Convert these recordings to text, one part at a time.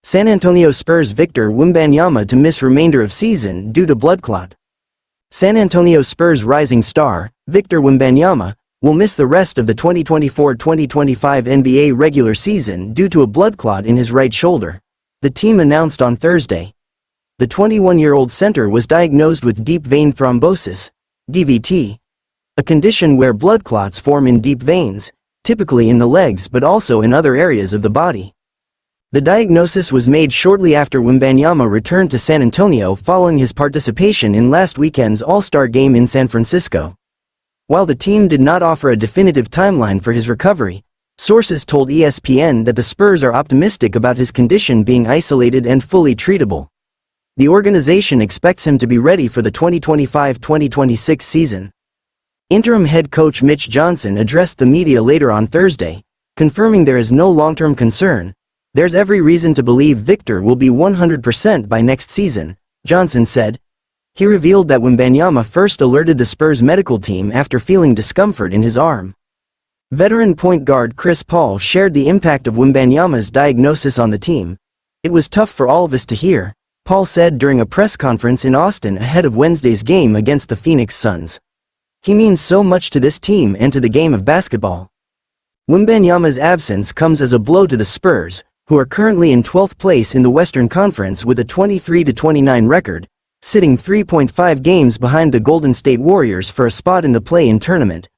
San Antonio Spurs Victor Wembanyama to miss remainder of season due to blood clot. San Antonio Spurs rising star, Victor Wembanyama, will miss the rest of the 2024-2025 NBA regular season due to a blood clot in his right shoulder, the team announced on Thursday. The 21-year-old center was diagnosed with deep vein thrombosis, DVT, a condition where blood clots form in deep veins, typically in the legs but also in other areas of the body. The diagnosis was made shortly after Wembanyama returned to San Antonio following his participation in last weekend's All-Star game in San Francisco. While the team did not offer a definitive timeline for his recovery, sources told ESPN that the Spurs are optimistic about his condition being isolated and fully treatable. The organization expects him to be ready for the 2025-2026 season. Interim head coach Mitch Johnson addressed the media later on Thursday, confirming there is no long-term concern. There's every reason to believe Victor will be 100% by next season, Johnson said. He revealed that Wembanyama first alerted the Spurs medical team after feeling discomfort in his arm. Veteran point guard Chris Paul shared the impact of Wembanyama's diagnosis on the team. "It was tough for all of us to hear," Paul said during a press conference in Austin ahead of Wednesday's game against the Phoenix Suns. "He means so much to this team and to the game of basketball." Wembanyama's absence comes as a blow to the Spurs, who are currently in 12th place in the Western Conference with a 23-29 record, sitting 3.5 games behind the Golden State Warriors for a spot in the play-in tournament.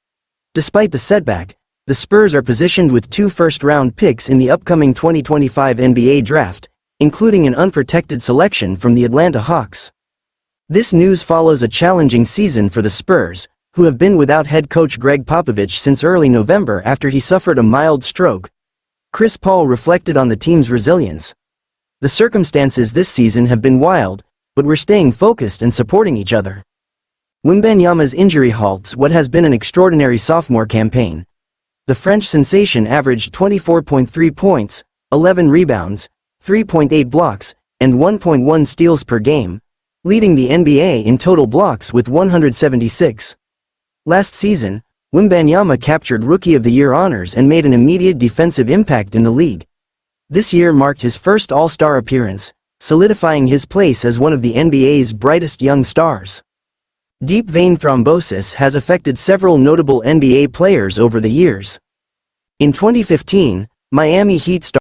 Despite the setback, the Spurs are positioned with 2 first-round picks in the upcoming 2025 NBA draft, including an unprotected selection from the Atlanta Hawks. This news follows a challenging season for the Spurs, who have been without head coach Greg Popovich since early November after he suffered a mild stroke. Chris Paul reflected on the team's resilience. "The circumstances this season have been wild, but we're staying focused and supporting each other." Wembanyama's injury halts what has been an extraordinary sophomore campaign. The French sensation averaged 24.3 points, 11 rebounds, 3.8 blocks, and 1.1 steals per game, leading the NBA in total blocks with 176. Last season, Wembanyama captured Rookie of the Year honors and made an immediate defensive impact in the league. This year marked his first All-Star appearance, solidifying his place as one of the NBA's brightest young stars. Deep vein thrombosis has affected several notable NBA players over the years. In 2015, Miami Heat star